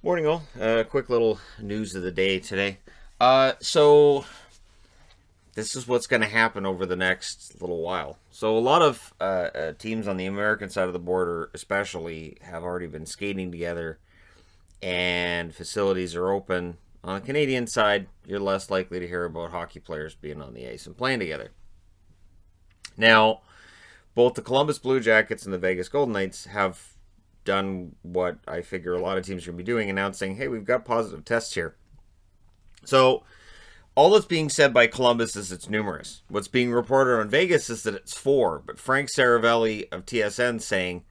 Morning, all. Quick little news of the day today. So this is what's going to happen over the next little while. So a lot of teams on the American side of the border, especially, have already been skating together, and facilities are open. On the Canadian side, you're less likely to hear about hockey players being on the ice and playing together. Now, both the Columbus Blue Jackets and the Vegas Golden Knights have done what I figure a lot of teams are going to be doing, announcing, hey, we've got positive tests here. So all that's being said by Columbus is it's numerous. What's being reported on Vegas is that it's 4, but Frank Saravelli of TSN saying,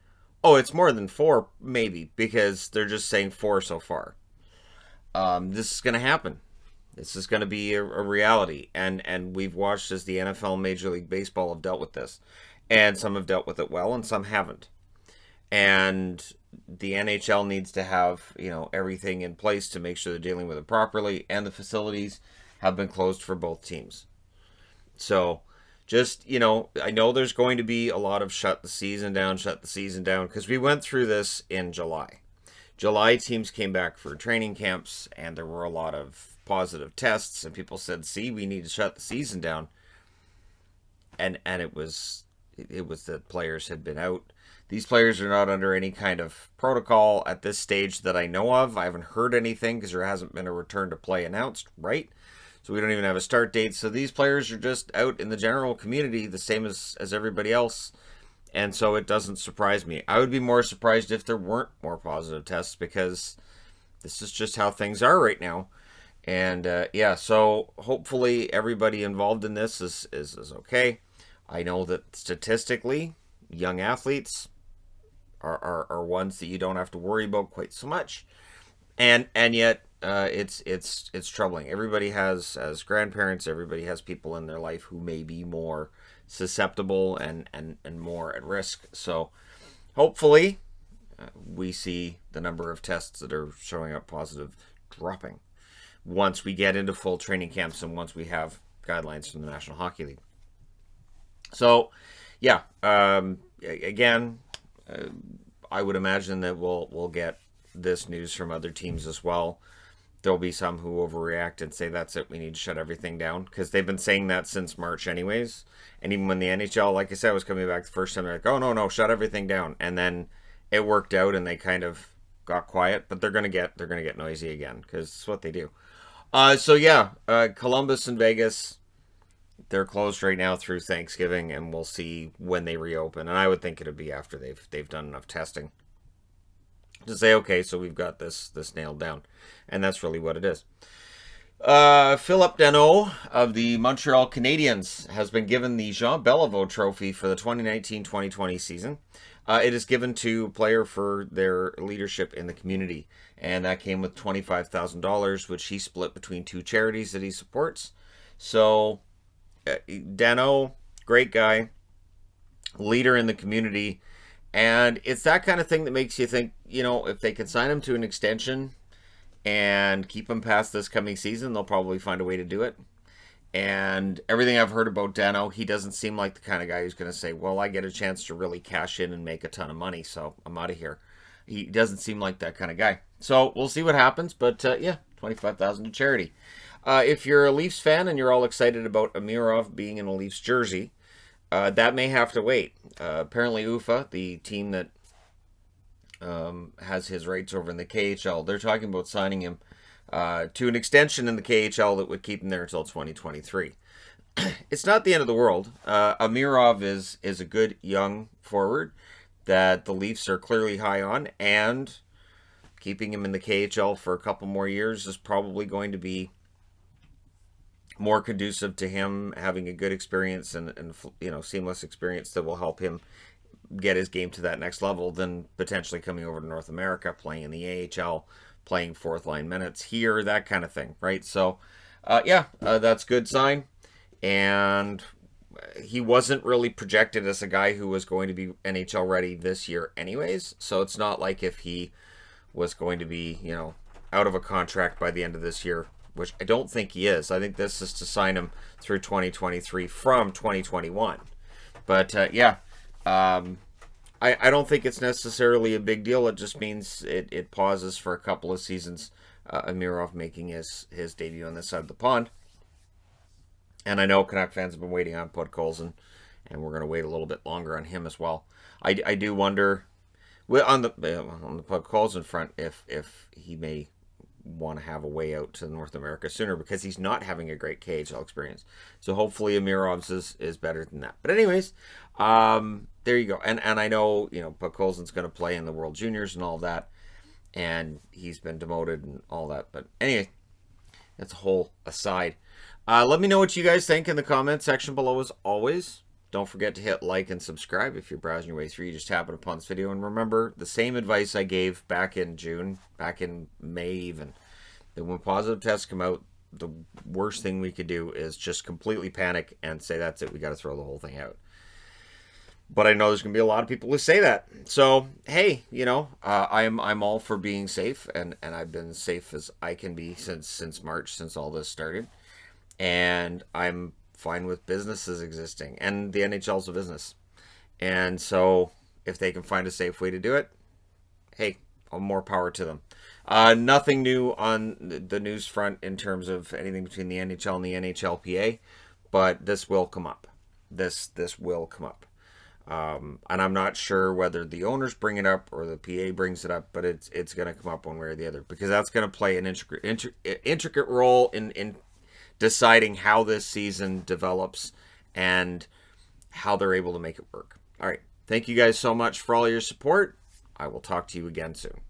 oh, it's more than 4, maybe, because they're just saying 4 so far. This is going to happen. This is going to be a reality, and we've watched as the NFL and Major League Baseball have dealt with this, and some have dealt with it well, and some haven't. And the NHL needs to have, everything in place to make sure they're dealing with it properly, and the facilities have been closed for both teams. So just, I know there's going to be a lot of shut the season down, because we went through this in July. July teams came back for training camps, and there were a lot of positive tests, and people said, see, we need to shut the season down. And it was that players had been out. These players are not under any kind of protocol at this stage that I know of. I haven't heard anything because there hasn't been a return to play announced, right? So we don't even have a start date. So these players are just out in the general community, the same as everybody else. And so it doesn't surprise me. I would be more surprised if there weren't more positive tests, because this is just how things are right now. And so hopefully everybody involved in this is okay. I know that statistically, young athletes are ones that you don't have to worry about quite so much, and yet it's troubling. Everybody has, as grandparents, everybody has people in their life who may be more susceptible and more at risk. So hopefully we see the number of tests that are showing up positive dropping once we get into full training camps and once we have guidelines from the National Hockey League. So, again, I would imagine that we'll get this news from other teams as well. There'll be some who overreact and say, that's it, we need to shut everything down, because they've been saying that since March anyways. And even when the NHL, like I said, was coming back the first time, they're like, oh, no, shut everything down. And then it worked out and they kind of got quiet, but they're going to get noisy again, because it's what they do. Columbus and Vegas, they're closed right now through Thanksgiving, and we'll see when they reopen. And I would think it'd be after they've done enough testing to say, okay, so we've got this nailed down. And that's really what it is. Philip Danault of the Montreal Canadiens has been given the Jean Beliveau Trophy for the 2019-2020 season. It is given to a player for their leadership in the community. And that came with $25,000, which he split between 2 charities that he supports. So Danault, great guy, leader in the community, and it's that kind of thing that makes you think, if they could sign him to an extension and keep him past this coming season, they'll probably find a way to do it. And everything I've heard about Danault, he doesn't seem like the kind of guy who's going to say, well, I get a chance to really cash in and make a ton of money, so I'm out of here. He doesn't seem like that kind of guy. So we'll see what happens, but $25,000 to charity. If you're a Leafs fan and you're all excited about Amirov being in a Leafs jersey, that may have to wait. Apparently UFA, the team that has his rights over in the KHL, they're talking about signing him to an extension in the KHL that would keep him there until 2023. It's not the end of the world. Amirov is a good young forward that the Leafs are clearly high on, and keeping him in the KHL for a couple more years is probably going to be more conducive to him having a good experience and seamless experience that will help him get his game to that next level than potentially coming over to North America, playing in the AHL, playing fourth line minutes here, that kind of thing, right? So, that's a good sign. And he wasn't really projected as a guy who was going to be NHL ready this year anyways. So it's not like if he was going to be, out of a contract by the end of this year, which I don't think he is. I think this is to sign him through 2023 from 2021. But I don't think it's necessarily a big deal. It just means it pauses for a couple of seasons. Amirov making his debut on this side of the pond. And I know Canuck fans have been waiting on Podkolzin, and we're going to wait a little bit longer on him as well. I do wonder, on the Podkolzin front, if he may want to have a way out to North America sooner, because he's not having a great KHL experience. So hopefully Amirov's is better than that. But anyways, there you go. And I know, Podkolzin's going to play in the World Juniors and all that, and he's been demoted and all that. But anyway, that's a whole aside. Let me know what you guys think in the comment section below as always. Don't forget to hit like and subscribe if you're browsing your way through. You just happen upon this video. And remember, the same advice I gave back in June, back in May even, that when positive tests come out, the worst thing we could do is just completely panic and say, that's it, we got to throw the whole thing out. But I know there's going to be a lot of people who say that. So, hey, I'm all for being safe, and I've been safe as I can be since March, since all this started. And I'm fine with businesses existing, and the NHL's a business. And so if they can find a safe way to do it, hey, more power to them. Nothing new on the news front in terms of anything between the NHL and the NHLPA, but this will come up. This will come up. And I'm not sure whether the owners bring it up or the PA brings it up, but it's going to come up one way or the other, because that's going to play an intricate role in deciding how this season develops and how they're able to make it work. All right. Thank you guys so much for all your support. I will talk to you again soon.